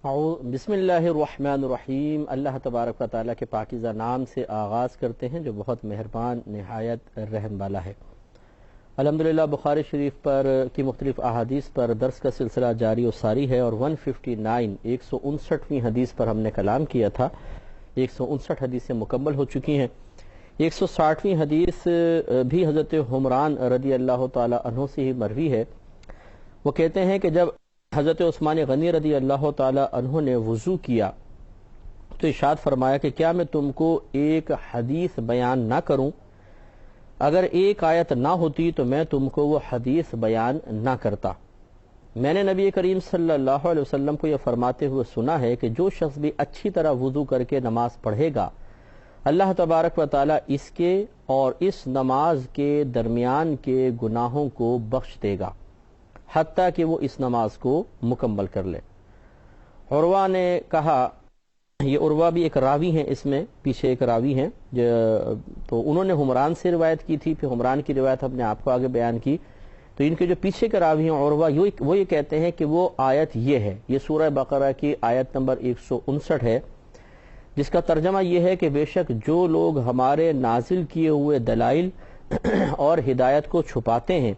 بسم اللہ الرحمن الرحیم۔ اللہ تبارک و تعالیٰ کے پاکیزہ نام سے آغاز کرتے ہیں جو بہت مہربان نہایت رحم والا ہے۔ الحمدللہ بخاری شریف پر کی مختلف احادیث پر درس کا سلسلہ جاری و ساری ہے، اور 159 حدیث پر ہم نے کلام کیا تھا۔ 159 حدیثیں مکمل ہو چکی ہیں۔ 160ویں حدیث بھی حضرت حمران رضی اللہ تعالی عنہ سے ہی مروی ہے۔ وہ کہتے ہیں کہ جب حضرت عثمان غنی رضی اللہ تعالی عنہ نے وضو کیا تو ارشاد فرمایا کہ کیا میں تم کو ایک حدیث بیان نہ کروں؟ اگر ایک آیت نہ ہوتی تو میں تم کو وہ حدیث بیان نہ کرتا۔ میں نے نبی کریم صلی اللہ علیہ وسلم کو یہ فرماتے ہوئے سنا ہے کہ جو شخص بھی اچھی طرح وضو کر کے نماز پڑھے گا، اللہ تبارک و تعالی اس کے اور اس نماز کے درمیان کے گناہوں کو بخش دے گا حتیٰ کہ وہ اس نماز کو مکمل کر لے۔ عروہ نے کہا، یہ عروہ بھی ایک راوی ہیں، اس میں پیچھے ایک راوی ہیں تو انہوں نے حمران سے روایت کی تھی، پھر حمران کی روایت ہم نے آپ کو آگے بیان کی۔ تو ان کے جو پیچھے کے راوی ہیں عروہ، وہ یہ کہتے ہیں کہ وہ آیت یہ ہے، یہ سورہ بقرہ کی آیت نمبر 159 ہے، جس کا ترجمہ یہ ہے کہ بے شک جو لوگ ہمارے نازل کیے ہوئے دلائل اور ہدایت کو چھپاتے ہیں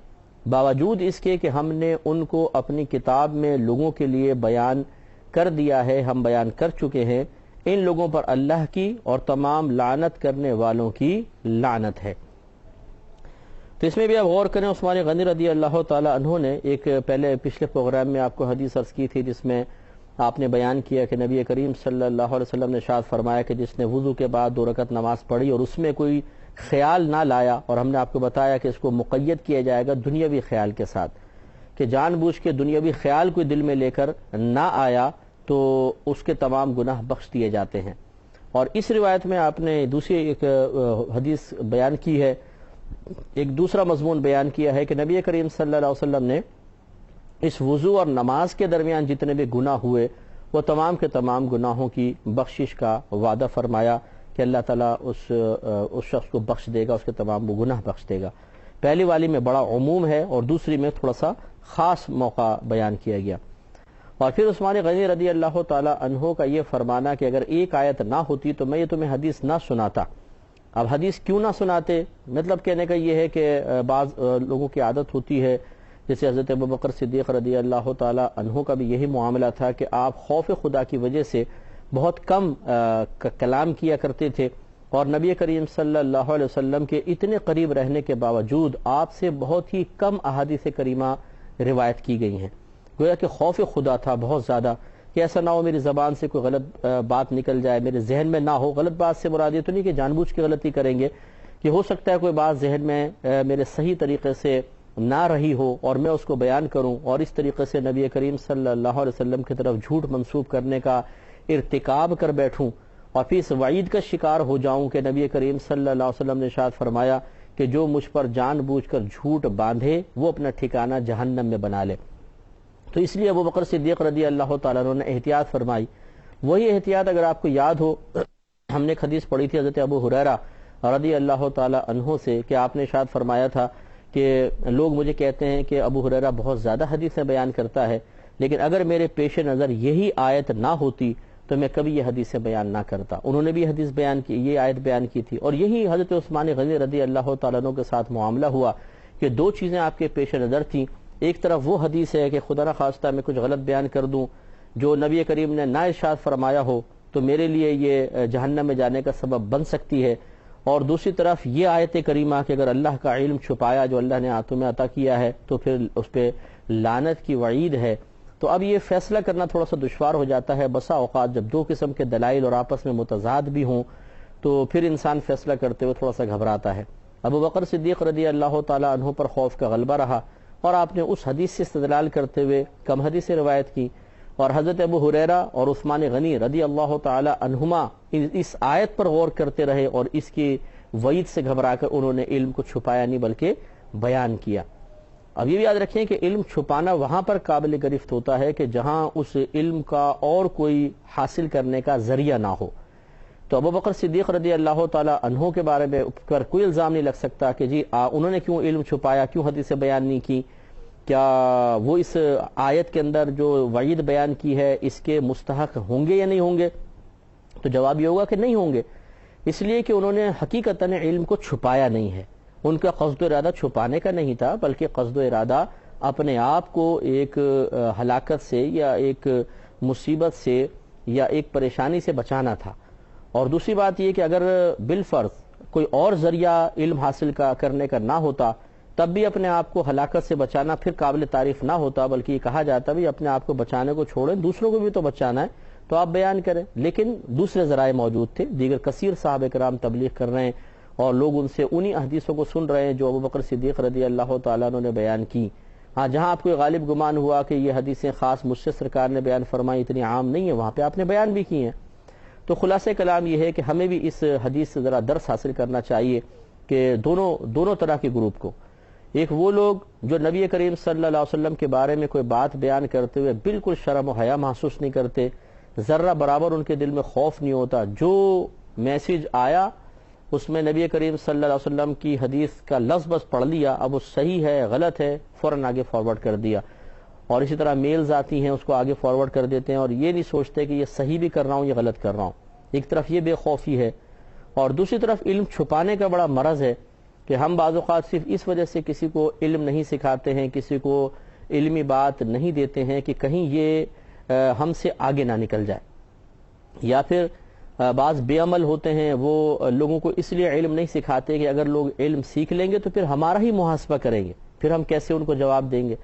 باوجود اس کے کہ ہم نے ان کو اپنی کتاب میں لوگوں کے لیے بیان کر دیا ہے، ہم بیان کر چکے ہیں، ان لوگوں پر اللہ کی اور تمام لعنت کرنے والوں کی لعنت ہے۔ تو اس میں بھی آپ غور کریں، عثمان غنی رضی اللہ تعالی عنہ نے ایک پچھلے پروگرام میں آپ کو حدیث عرض کی تھی جس میں آپ نے بیان کیا کہ نبی کریم صلی اللہ علیہ وسلم نے ارشاد فرمایا کہ جس نے وضو کے بعد 2 رکعت نماز پڑھی اور اس میں کوئی خیال نہ لایا، اور ہم نے آپ کو بتایا کہ اس کو مقید کیا جائے گا دنیاوی خیال کے ساتھ، کہ جان بوجھ کے دنیاوی خیال کوئی دل میں لے کر نہ آیا تو اس کے تمام گناہ بخش دیے جاتے ہیں۔ اور اس روایت میں آپ نے دوسری ایک حدیث بیان کی ہے، ایک دوسرا مضمون بیان کیا ہے کہ نبی کریم صلی اللہ علیہ وسلم نے اس وضو اور نماز کے درمیان جتنے بھی گناہ ہوئے وہ تمام کے تمام گناہوں کی بخشش کا وعدہ فرمایا کہ اللہ تعالیٰ اس شخص کو بخش دے گا، اس کے تمام وہ گناہ بخش دے گا۔ پہلی والی میں بڑا عموم ہے اور دوسری میں تھوڑا سا خاص موقع بیان کیا گیا۔ اور پھر عثمان غنی رضی اللہ تعالی عنہ کا یہ فرمانا کہ اگر ایک آیت نہ ہوتی تو میں یہ تمہیں حدیث نہ سناتا۔ اب حدیث کیوں نہ سناتے؟ مطلب کہنے کا یہ ہے کہ بعض لوگوں کی عادت ہوتی ہے، جیسے حضرت ابوبکر صدیق رضی اللہ تعالی عنہ کا بھی یہی معاملہ تھا کہ آپ خوف خدا کی وجہ سے بہت کم کلام کیا کرتے تھے، اور نبی کریم صلی اللہ علیہ وسلم کے اتنے قریب رہنے کے باوجود آپ سے بہت ہی کم احادیث کریمہ روایت کی گئی ہیں۔ گویا کہ خوف خدا تھا بہت زیادہ کہ ایسا نہ ہو میری زبان سے کوئی غلط بات نکل جائے، میرے ذہن میں نہ ہو۔ غلط بات سے مراد یہ تو نہیں کہ جان بوجھ کے غلطی کریں گے، کہ ہو سکتا ہے کوئی بات ذہن میں میرے صحیح طریقے سے نہ رہی ہو اور میں اس کو بیان کروں، اور اس طریقے سے نبی کریم صلی اللہ علیہ وسلم کی طرف جھوٹ منسوب کرنے کا ارتکاب کر بیٹھوں اور پھر اس وعید کا شکار ہو جاؤں کہ نبی کریم صلی اللہ علیہ وسلم نے ارشاد فرمایا کہ جو مجھ پر جان بوجھ کر جھوٹ باندھے وہ اپنا ٹھکانہ جہنم میں بنا لے۔ تو اس لیے ابوبکر صدیق رضی اللہ تعالیٰ عنہ نے احتیاط فرمائی۔ وہی احتیاط اگر آپ کو یاد ہو، ہم نے ایک حدیث پڑھی تھی حضرت ابو ہریرہ رضی اللہ تعالیٰ عنہ سے کہ آپ نے ارشاد فرمایا تھا کہ لوگ مجھے کہتے ہیں کہ ابو ہریرہ بہت زیادہ حدیثیں بیان کرتا ہے، لیکن اگر میرے پیش نظر یہی آیت نہ ہوتی تو میں کبھی یہ حدیثیں بیان نہ کرتا۔ انہوں نے بھی حدیث بیان کی، یہ آیت بیان کی تھی، اور یہی حضرت عثمان غنی رضی اللہ تعالیٰ عنہ کے ساتھ معاملہ ہوا کہ 2 چیزیں آپ کے پیش نظر تھیں۔ ایک طرف وہ حدیث ہے کہ خدا نخواستہ میں کچھ غلط بیان کر دوں جو نبی کریم نے نہ ارشاد فرمایا ہو تو میرے لیے یہ جہنم میں جانے کا سبب بن سکتی ہے، اور دوسری طرف یہ آیت کریمہ کہ اگر اللہ کا علم چھپایا جو اللہ نے تمہیں عطا کیا ہے تو پھر اس پہ لعنت کی وعید ہے۔ تو اب یہ فیصلہ کرنا تھوڑا سا دشوار ہو جاتا ہے بسا اوقات جب 2 قسم کے دلائل اور آپس میں متضاد بھی ہوں، تو پھر انسان فیصلہ کرتے ہوئے تھوڑا سا گھبراتا ہے۔ ابوبکر صدیق رضی اللہ تعالی عنہ پر خوف کا غلبہ رہا اور آپ نے اس حدیث سے استدلال کرتے ہوئے کم حدیث روایت کی، اور حضرت ابو ہریرہ اور عثمان غنی رضی اللہ تعالی عنہما اس آیت پر غور کرتے رہے اور اس کی وعید سے گھبرا کر انہوں نے علم کو چھپایا نہیں بلکہ بیان کیا۔ اب یہ بھی یاد رکھیں کہ علم چھپانا وہاں پر قابل گرفت ہوتا ہے کہ جہاں اس علم کا اور کوئی حاصل کرنے کا ذریعہ نہ ہو۔ تو ابوبکر صدیق رضی اللہ تعالی عنہ کے بارے میں کوئی الزام نہیں لگ سکتا کہ جی انہوں نے کیوں علم چھپایا، کیوں حدیث بیان نہیں کی۔ کیا وہ اس آیت کے اندر جو وعید بیان کی ہے اس کے مستحق ہوں گے یا نہیں ہوں گے؟ تو جواب یہ ہوگا کہ نہیں ہوں گے، اس لیے کہ انہوں نے حقیقتاً علم کو چھپایا نہیں ہے. ان کا قصد و ارادہ چھپانے کا نہیں تھا، بلکہ قصد و ارادہ اپنے آپ کو ایک ہلاکت سے یا ایک مصیبت سے یا ایک پریشانی سے بچانا تھا. اور دوسری بات یہ کہ اگر بالفرض کوئی اور ذریعہ علم حاصل کرنے کا نہ ہوتا تب بھی اپنے آپ کو ہلاکت سے بچانا پھر قابل تعریف نہ ہوتا، بلکہ یہ کہا جاتا بھی اپنے آپ کو بچانے کو چھوڑیں، دوسروں کو بھی تو بچانا ہے تو آپ بیان کریں. لیکن دوسرے ذرائع موجود تھے، دیگر کثیر صحابہ کرام تبلیغ کر رہے ہیں اور لوگ ان سے انہی حدیثوں کو سن رہے ہیں جو ابوبکر صدیق رضی اللہ تعالیٰ عنہ نے بیان کی. ہاں جہاں آپ کو غالب گمان ہوا کہ یہ حدیثیں خاص مجھ سے سرکار نے بیان فرمائی، اتنی عام نہیں ہے، وہاں پہ آپ نے بیان بھی کی ہیں. تو خلاصہ کلام یہ ہے کہ ہمیں بھی اس حدیث سے ذرا درس حاصل کرنا چاہیے کہ دونوں طرح کے گروپ کو، ایک وہ لوگ جو نبی کریم صلی اللہ علیہ وسلم کے بارے میں کوئی بات بیان کرتے ہوئے بالکل شرم و حیا محسوس نہیں کرتے، ذرہ برابر ان کے دل میں خوف نہیں ہوتا، جو میسج آیا اس میں نبی کریم صلی اللہ علیہ وسلم کی حدیث کا لفظ بس پڑھ لیا، اب وہ صحیح ہے غلط ہے فوراً آگے فارورڈ کر دیا. اور اسی طرح میلز آتی ہیں اس کو آگے فارورڈ کر دیتے ہیں اور یہ نہیں سوچتے کہ یہ صحیح بھی کر رہا ہوں یہ غلط کر رہا ہوں. ایک طرف یہ بے خوفی ہے، اور دوسری طرف علم چھپانے کا بڑا مرض ہے کہ ہم بعض اوقات صرف اس وجہ سے کسی کو علم نہیں سکھاتے ہیں، کسی کو علمی بات نہیں دیتے ہیں کہ کہیں یہ ہم سے آگے نہ نکل جائے. یا پھر بعض بے عمل ہوتے ہیں، وہ لوگوں کو اس لیے علم نہیں سکھاتے کہ اگر لوگ علم سیکھ لیں گے تو پھر ہمارا ہی محاسبہ کریں گے، پھر ہم کیسے ان کو جواب دیں گے.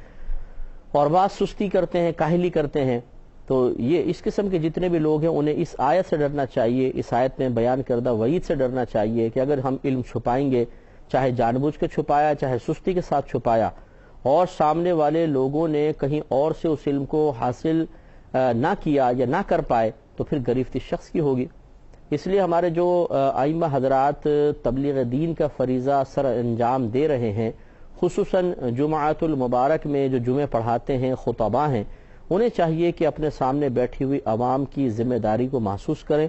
اور بعض سستی کرتے ہیں، کاہلی کرتے ہیں. تو یہ اس قسم کے جتنے بھی لوگ ہیں انہیں اس آیت سے ڈرنا چاہیے، اس آیت میں بیان کردہ وعید سے ڈرنا چاہیے کہ اگر ہم علم چھپائیں گے، چاہے جان بوجھ کے چھپایا چاہے سستی کے ساتھ چھپایا، اور سامنے والے لوگوں نے کہیں اور سے اس علم کو حاصل نہ کیا یا نہ کر پائے تو پھر گرفت شخص کی ہوگی. اس لیے ہمارے جو ائمہ حضرات تبلیغ دین کا فریضہ سر انجام دے رہے ہیں، خصوصاً جمعۃ المبارک میں جو جمعے پڑھاتے ہیں، خطباء ہیں، انہیں چاہیے کہ اپنے سامنے بیٹھی ہوئی عوام کی ذمہ داری کو محسوس کریں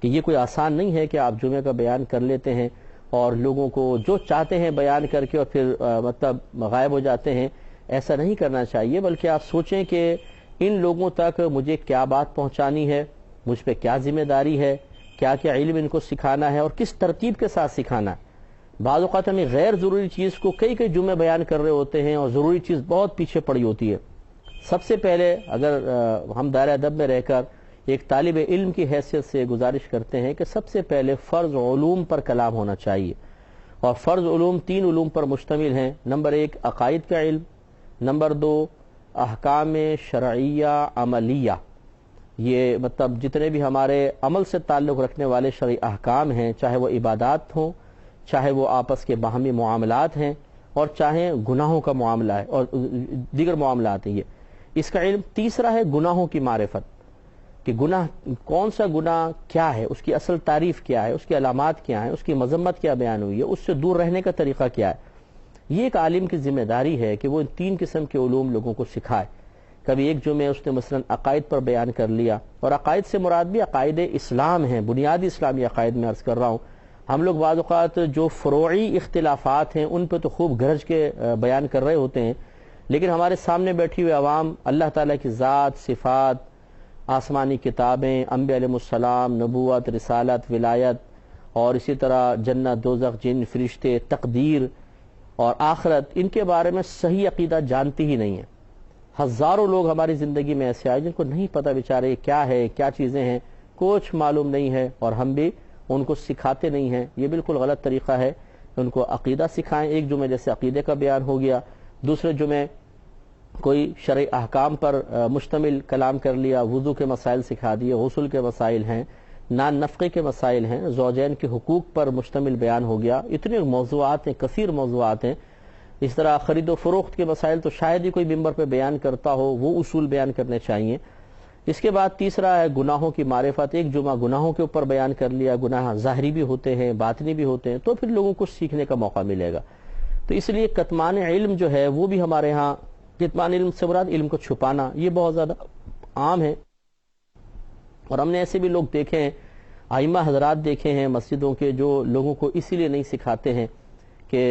کہ یہ کوئی آسان نہیں ہے کہ آپ جمعے کا بیان کر لیتے ہیں اور لوگوں کو جو چاہتے ہیں بیان کر کے اور پھر مطلب غائب ہو جاتے ہیں. ایسا نہیں کرنا چاہیے، بلکہ آپ سوچیں کہ ان لوگوں تک مجھے کیا بات پہنچانی ہے، مجھ پہ کیا ذمہ داری ہے، کیا کیا علم ان کو سکھانا ہے اور کس ترتیب کے ساتھ سکھانا ہے. بعض اوقات ہمیں غیر ضروری چیز کو کئی جمعے بیان کر رہے ہوتے ہیں اور ضروری چیز بہت پیچھے پڑی ہوتی ہے. سب سے پہلے اگر ہم دائرہ ادب میں رہ کر ایک طالب علم کی حیثیت سے گزارش کرتے ہیں کہ سب سے پہلے فرض علوم پر کلام ہونا چاہیے، اور فرض علوم 3 علوم پر مشتمل ہیں. نمبر 1 عقائد کا علم، نمبر 2 احکام شرعیہ عملیہ، یہ مطلب جتنے بھی ہمارے عمل سے تعلق رکھنے والے شرعی احکام ہیں، چاہے وہ عبادات ہوں، چاہے وہ آپس کے باہمی معاملات ہیں، اور چاہے گناہوں کا معاملہ ہے اور دیگر معاملات ہیں. یہ اس کا علم. تیسرا ہے گناہوں کی معرفت، کہ گناہ کون سا گناہ کیا ہے، اس کی اصل تعریف کیا ہے، اس کی علامات کیا ہیں، اس کی مذمت کیا بیان ہوئی ہے، اس سے دور رہنے کا طریقہ کیا ہے. یہ ایک عالم کی ذمہ داری ہے کہ وہ ان 3 قسم کے علوم لوگوں کو سکھائے. کبھی ایک جمعہ اس نے مثلا عقائد پر بیان کر لیا، اور عقائد سے مراد بھی عقائد اسلام ہیں، بنیادی اسلامی عقائد میں عرض کر رہا ہوں. ہم لوگ بعض اوقات جو فروعی اختلافات ہیں ان پہ تو خوب گرج کے بیان کر رہے ہوتے ہیں، لیکن ہمارے سامنے بیٹھی ہوئی عوام اللہ تعالیٰ کی ذات، صفات، آسمانی کتابیں، انبیاء علیہ السلام، نبوت، رسالت، ولایت، اور اسی طرح جنت، دوزخ، جن، فرشتے، تقدیر اور آخرت، ان کے بارے میں صحیح عقیدہ جانتی ہی نہیں ہے. ہزاروں لوگ ہماری زندگی میں ایسے آئے جن کو نہیں پتہ بیچارے کیا ہے، کیا چیزیں ہیں، کچھ معلوم نہیں ہے، اور ہم بھی ان کو سکھاتے نہیں ہیں. یہ بالکل غلط طریقہ ہے. ان کو عقیدہ سکھائیں. ایک جمعہ جیسے عقیدے کا بیان ہو گیا، دوسرے جمعے کوئی شرعی احکام پر مشتمل کلام کر لیا، وضو کے مسائل سکھا دیے، غسل کے مسائل ہیں، نان نفقے کے مسائل ہیں، زوجین کے حقوق پر مشتمل بیان ہو گیا. اتنے موضوعات ہیں، کثیر موضوعات ہیں. اس طرح خرید و فروخت کے مسائل تو شاید ہی کوئی ممبر پہ بیان کرتا ہو، وہ اصول بیان کرنے چاہیے. اس کے بعد تیسرا ہے گناہوں کی معرفت. ایک جمعہ گناہوں کے اوپر بیان کر لیا، گناہ ظاہری بھی ہوتے ہیں، باطنی بھی ہوتے ہیں، تو پھر لوگوں کو سیکھنے کا موقع ملے گا. تو اس لیے کتمان علم جو ہے وہ بھی ہمارے ہاں، کتمان علم سے مراد علم کو چھپانا، یہ بہت زیادہ عام ہے. اور ہم نے ایسے بھی لوگ دیکھے ہیں، ائمہ حضرات دیکھے ہیں مسجدوں کے، جو لوگوں کو اسی لیے نہیں سکھاتے ہیں کہ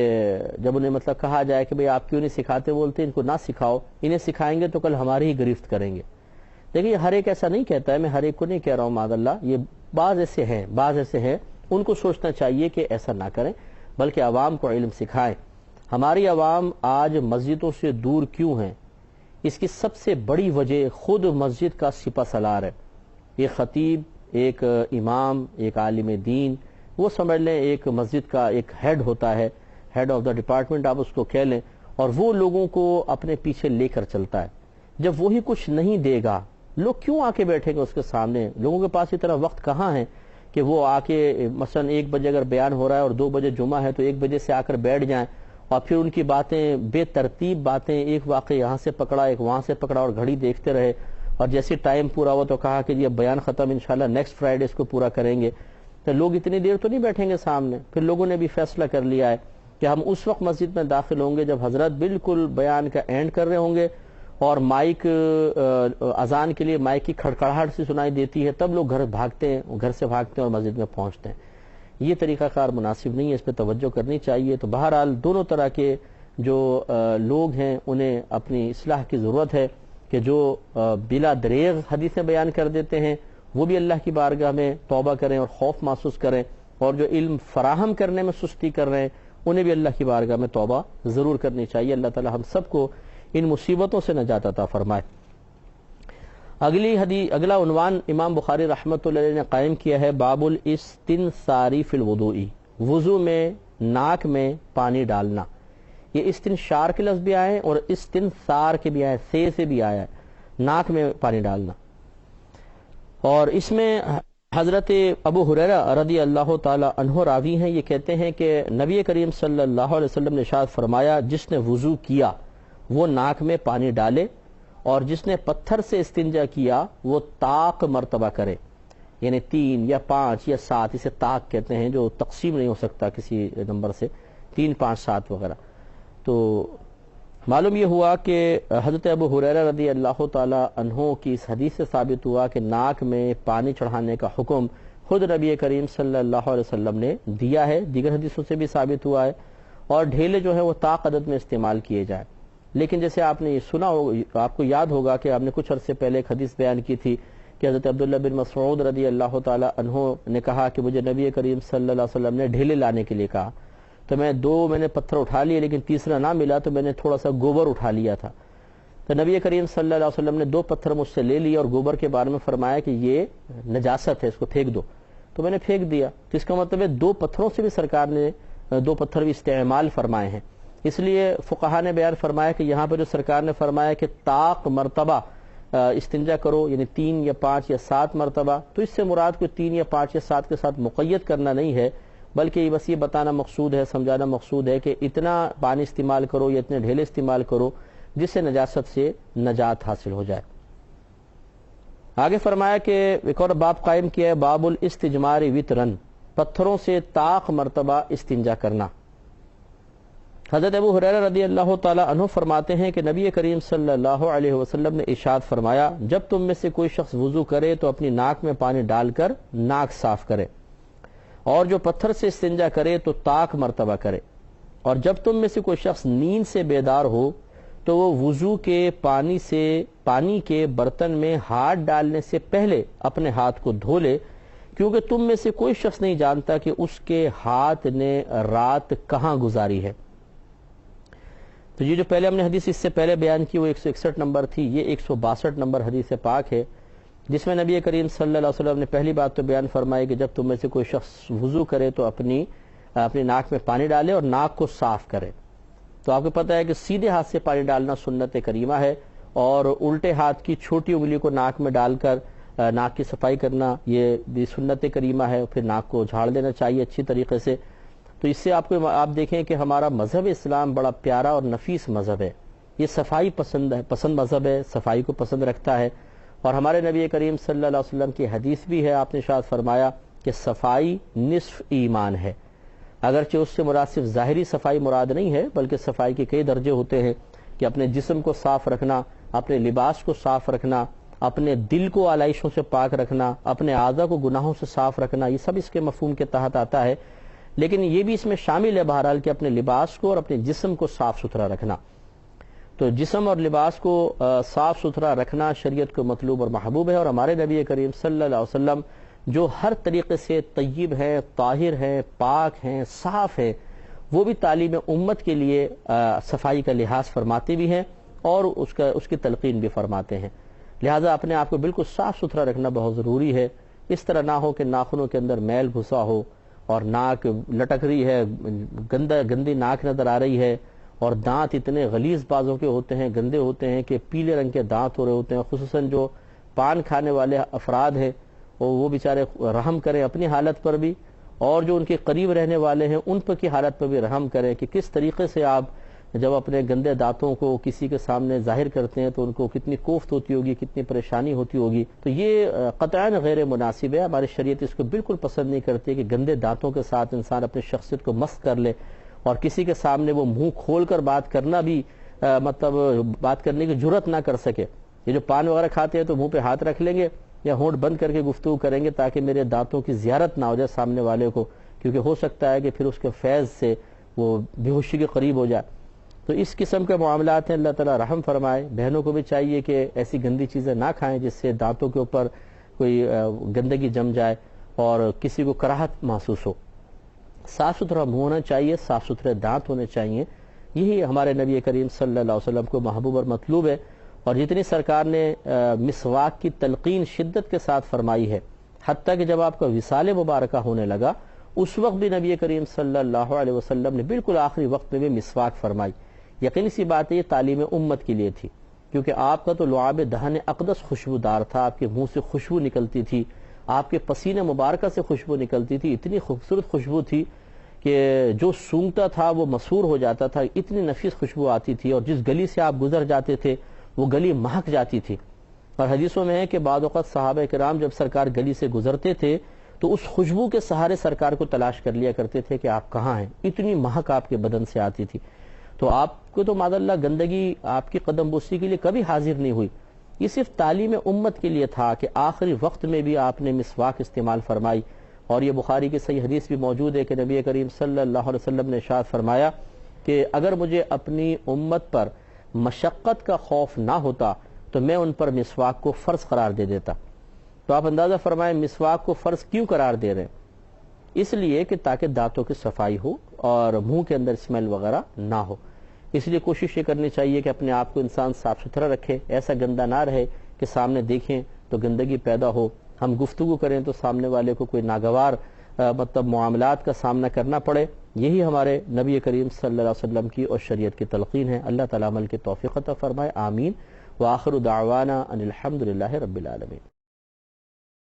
جب انہیں مطلب کہا جائے کہ بھئی آپ کیوں نہیں سکھاتے، بولتے ان کو نہ سکھاؤ، انہیں سکھائیں گے تو کل ہماری ہی گرفت کریں گے۔ دیکھیے ہر ایک ایسا نہیں کہتا ہے، میں ہر ایک کو نہیں کہہ رہا ہوں معاذ اللہ، یہ بعض ایسے ہیں ان کو سوچنا چاہیے کہ ایسا نہ کریں، بلکہ عوام کو علم سکھائیں۔ ہماری عوام آج مسجدوں سے دور کیوں ہیں؟ اس کی سب سے بڑی وجہ خود مسجد کا سپہ سالار ہے۔ ایک خطیب، ایک امام، ایک عالم دین، وہ سمجھ لیں ایک مسجد کا ایک ہیڈ ہوتا ہے، ہیڈ آف دا ڈپارٹمنٹ آپ اس کو کہہ لیں، اور وہ لوگوں کو اپنے پیچھے لے کر چلتا ہے۔ جب وہی کچھ نہیں دے گا، لوگ کیوں آ کے بیٹھیں گے اس کے سامنے؟ لوگوں کے پاس اتنا وقت کہاں ہے کہ وہ آ کے مثلا 1 بجے اگر بیان ہو رہا ہے اور 2 بجے جمعہ ہے تو 1 بجے سے آ کر بیٹھ جائیں، اور پھر ان کی باتیں بے ترتیب باتیں، ایک واقعہ یہاں سے پکڑا ایک وہاں سے پکڑا اور گھڑی دیکھتے رہے، اور جیسے ٹائم پورا ہوا تو کہا کہ یہ بیان ختم، انشاءاللہ نیکسٹ فرائیڈے اس کو پورا کریں گے۔ تو لوگ اتنی دیر تو نہیں بیٹھیں گے سامنے۔ پھر لوگوں نے بھی فیصلہ کر لیا ہے کہ ہم اس وقت مسجد میں داخل ہوں گے جب حضرت بالکل بیان کا اینڈ کر رہے ہوں گے اور مائک اذان کے لیے مائک کی کھڑکھڑاہٹ سے سنائی دیتی ہے، تب لوگ گھر سے بھاگتے ہیں اور مسجد میں پہنچتے ہیں۔ یہ طریقہ کار مناسب نہیں ہے، اس پہ توجہ کرنی چاہیے۔ تو بہرحال دونوں طرح کے جو لوگ ہیں انہیں اپنی اصلاح کی ضرورت ہے، کہ جو بلا دریغ حدیثیں بیان کر دیتے ہیں وہ بھی اللہ کی بارگاہ میں توبہ کریں اور خوف محسوس کریں، اور جو علم فراہم کرنے میں سستی کر رہے ہیں انہیں بھی اللہ کی بارگاہ میں توبہ ضرور کرنی چاہیے۔ اللہ تعالی ہم سب کو ان مصیبتوں سے نجات عطا فرمائے۔ اگلا عنوان امام بخاری رحمۃ اللہ علیہ نے قائم کیا ہے، باب الاستنثار فی الوضوء، وضو میں ناک میں پانی ڈالنا۔ یہ استنشار کے لفظ بھی آئے اور استنثار کے بھی آئے، سے بھی آیا ہے، ناک میں پانی ڈالنا۔ اور اس میں حضرت ابو ہریرہ رضی اللہ تعالی عنہ راوی ہیں، یہ کہتے ہیں کہ نبی کریم صلی اللہ علیہ وسلم نے ارشاد فرمایا، جس نے وضو کیا وہ ناک میں پانی ڈالے، اور جس نے پتھر سے استنجا کیا وہ طاق مرتبہ کرے، یعنی 3 یا 5 یا 7، اسے طاق کہتے ہیں جو تقسیم نہیں ہو سکتا کسی نمبر سے، 3 5 7 وغیرہ۔ تو معلوم یہ ہوا کہ حضرت ابو ہریرہ رضی اللہ تعالی عنہ کی اس حدیث سے ثابت ہوا کہ ناک میں پانی چڑھانے کا حکم خود نبی کریم صلی اللہ علیہ وسلم نے دیا ہے، دیگر حدیثوں سے بھی ثابت ہوا ہے، اور ڈھیلے جو ہیں وہ طاق عدد میں استعمال کیے جائیں۔ لیکن جیسے آپ نے سنا ہوگا، آپ کو یاد ہوگا کہ آپ نے کچھ عرصے پہلے ایک حدیث بیان کی تھی کہ حضرت عبداللہ بن مسعود رضی اللہ تعالی عنہ نے کہا کہ مجھے نبی کریم صلی اللہ علیہ وسلم نے ڈھیلے لانے کے لیے کہا، تو میں نے پتھر اٹھا لیے، لیکن تیسرا نہ ملا تو میں نے تھوڑا سا گوبر اٹھا لیا تھا۔ تو نبی کریم صلی اللہ علیہ وسلم نے 2 پتھر مجھ سے لے لیے اور گوبر کے بارے میں فرمایا کہ یہ نجاست ہے، اس کو پھینک دو، تو میں نے پھینک دیا۔ تو اس کا مطلب ہے 2 پتھروں سے بھی سرکار نے 2 پتھر بھی استعمال فرمائے ہیں۔ اس لیے فقہا نے بیان فرمایا کہ یہاں پہ جو سرکار نے فرمایا کہ طاق مرتبہ استنجا کرو، یعنی 3 یا 5 یا 7 مرتبہ، تو اس سے مراد کوئی 3 یا 5 یا 7 کے ساتھ مقید کرنا نہیں ہے، بلکہ بس یہ بتانا مقصود ہے، سمجھانا مقصود ہے کہ اتنا پانی استعمال کرو یا اتنے ڈھیلے استعمال کرو جس سے نجاست سے نجات حاصل ہو جائے۔ آگے فرمایا کہ ایک اور باب قائم کیا ہے، باب الاستجمار وطرن، پتھروں سے طاق مرتبہ استنجا کرنا۔ حضرت ابو ہریرہ رضی اللہ تعالی عنہ فرماتے ہیں کہ نبی کریم صلی اللہ علیہ وسلم نے ارشاد فرمایا، جب تم میں سے کوئی شخص وضو کرے تو اپنی ناک میں پانی ڈال کر ناک صاف کرے، اور جو پتھر سے استنجا کرے تو طاق مرتبہ کرے، اور جب تم میں سے کوئی شخص نیند سے بیدار ہو تو وہ وضو کے پانی کے برتن میں ہاتھ ڈالنے سے پہلے اپنے ہاتھ کو دھو لے، کیونکہ تم میں سے کوئی شخص نہیں جانتا کہ اس کے ہاتھ نے رات کہاں گزاری ہے۔ تو یہ جو پہلے ہم نے حدیث اس سے پہلے بیان کی وہ 161 نمبر تھی، یہ 162 نمبر حدیث پاک ہے، جس میں نبی کریم صلی اللہ علیہ وسلم نے پہلی بات تو بیان فرمائی کہ جب تم میں سے کوئی شخص وضو کرے تو اپنی ناک میں پانی ڈالے اور ناک کو صاف کرے۔ تو آپ کو پتہ ہے کہ سیدھے ہاتھ سے پانی ڈالنا سنت کریمہ ہے، اور الٹے ہاتھ کی چھوٹی انگلی کو ناک میں ڈال کر ناک کی صفائی کرنا یہ بھی سنت کریمہ ہے، پھر ناک کو جھاڑ دینا چاہیے اچھی طریقے سے۔ تو اس سے آپ دیکھیں کہ ہمارا مذہب اسلام بڑا پیارا اور نفیس مذہب ہے، یہ صفائی پسند مذہب ہے، صفائی کو پسند رکھتا ہے، اور ہمارے نبی کریم صلی اللہ علیہ وسلم کی حدیث بھی ہے، آپ نے ارشاد فرمایا کہ صفائی نصف ایمان ہے۔ اگرچہ اس سے مراد صرف ظاہری صفائی مراد نہیں ہے، بلکہ صفائی کے کئی درجے ہوتے ہیں، کہ اپنے جسم کو صاف رکھنا، اپنے لباس کو صاف رکھنا، اپنے دل کو آلائشوں سے پاک رکھنا، اپنے اعضاء کو گناہوں سے صاف رکھنا، یہ سب اس کے مفہوم کے تحت آتا ہے۔ لیکن یہ بھی اس میں شامل ہے بہرحال کہ اپنے لباس کو اور اپنے جسم کو صاف ستھرا رکھنا. تو جسم اور لباس کو صاف ستھرا رکھنا شریعت کو مطلوب اور محبوب ہے، اور ہمارے نبی کریم صلی اللہ علیہ وسلم جو ہر طریقے سے طیب ہے، طاہر ہے، پاک ہیں، صاف ہے، وہ بھی تعلیم امت کے لیے صفائی کا لحاظ فرماتے بھی ہیں اور اس کی تلقین بھی فرماتے ہیں. لہٰذا اپنے آپ کو بالکل صاف ستھرا رکھنا بہت ضروری ہے. اس طرح نہ ہو کہ ناخنوں کے اندر میل گھسا ہو اور ناک لٹک رہی ہے، گندی ناک نظر آ رہی ہے، اور دانت اتنے غلیظ بازوں کے ہوتے ہیں، گندے ہوتے ہیں کہ پیلے رنگ کے دانت ہو رہے ہوتے ہیں. خصوصاً جو پان کھانے والے افراد ہیں وہ بیچارے رحم کریں اپنی حالت پر بھی، اور جو ان کے قریب رہنے والے ہیں ان پر کی حالت پر بھی رحم کریں کہ کس طریقے سے آپ جب اپنے گندے دانتوں کو کسی کے سامنے ظاہر کرتے ہیں تو ان کو کتنی کوفت ہوتی ہوگی، کتنی پریشانی ہوتی ہوگی. تو یہ قطعاً غیر مناسب ہے. ہماری شریعت اس کو بالکل پسند نہیں کرتی کہ گندے دانتوں کے ساتھ انسان اپنی شخصیت کو مست کر لے اور کسی کے سامنے وہ منہ کھول کر بات کرنا بھی مطلب بات کرنے کی جرت نہ کر سکے. یہ جو پان وغیرہ کھاتے ہیں تو منہ پہ ہاتھ رکھ لیں گے یا ہونٹ بند کر کے گفتگو کریں گے تاکہ میرے دانتوں کی زیارت نہ ہو جائے سامنے والے کو، کیونکہ ہو سکتا ہے کہ پھر اس کے فیض سے وہ بے ہوشی کے قریب ہو جائے. تو اس قسم کے معاملات ہیں، اللہ تعالیٰ رحم فرمائے. بہنوں کو بھی چاہیے کہ ایسی گندی چیزیں نہ کھائیں جس سے دانتوں کے اوپر کوئی گندگی جم جائے اور کسی کو کراہت محسوس ہو. صاف ستھرا منہ ہونا چاہیے، صاف ستھرے دانت ہونے چاہیے. یہی ہمارے نبی کریم صلی اللہ علیہ وسلم کو محبوب اور مطلوب ہے. اور جتنی سرکار نے مسواک کی تلقین شدت کے ساتھ فرمائی ہے، حتیٰ کہ جب آپ کا وصال مبارکہ ہونے لگا اس وقت بھی نبی کریم صلی اللہ علیہ وسلم نے بالکل آخری وقت میں بھی مسواک فرمائی. یقینی سی بات ہے یہ تعلیم امت کے لیے تھی، کیونکہ آپ کا تو لعاب دہن اقدس خوشبودار تھا، آپ کے منہ سے خوشبو نکلتی تھی، آپ کے پسینے مبارکہ سے خوشبو نکلتی تھی، اتنی خوبصورت خوشبو تھی کہ جو سونگتا تھا وہ مسحور ہو جاتا تھا، اتنی نفیس خوشبو آتی تھی، اور جس گلی سے آپ گزر جاتے تھے وہ گلی مہک جاتی تھی. اور حدیثوں میں ہے کہ بعض اوقات صحابہ کرام جب سرکار گلی سے گزرتے تھے تو اس خوشبو کے سہارے سرکار کو تلاش کر لیا کرتے تھے کہ آپ کہاں ہیں، اتنی مہک آپ کے بدن سے آتی تھی. تو آپ کو تو معاذ اللہ گندگی آپ کی قدم بوسی کے لیے کبھی حاضر نہیں ہوئی. یہ صرف تعلیم امت کے لیے تھا کہ آخری وقت میں بھی آپ نے مسواک استعمال فرمائی. اور یہ بخاری کی صحیح حدیث بھی موجود ہے کہ نبی کریم صلی اللہ علیہ وسلم نے ارشاد فرمایا کہ اگر مجھے اپنی امت پر مشقت کا خوف نہ ہوتا تو میں ان پر مسواک کو فرض قرار دے دیتا. تو آپ اندازہ فرمائیں مسواک کو فرض کیوں قرار دے رہے ہیں؟ اس لیے کہ تاکہ دانتوں کی صفائی ہو اور منہ کے اندر اسمیل وغیرہ نہ ہو. اس لیے کوشش یہ کرنی چاہیے کہ اپنے آپ کو انسان صاف ستھرا رکھے، ایسا گندا نہ رہے کہ سامنے دیکھیں تو گندگی پیدا ہو، ہم گفتگو کریں تو سامنے والے کو کوئی ناگوار مطلب معاملات کا سامنا کرنا پڑے. یہی ہمارے نبی کریم صلی اللہ علیہ وسلم کی اور شریعت کی تلقین ہے. اللہ تعالیٰ عمل کی توفیق عطا فرمائے. آمین. وآخر دعوانا ان الحمد للہ رب العالمین.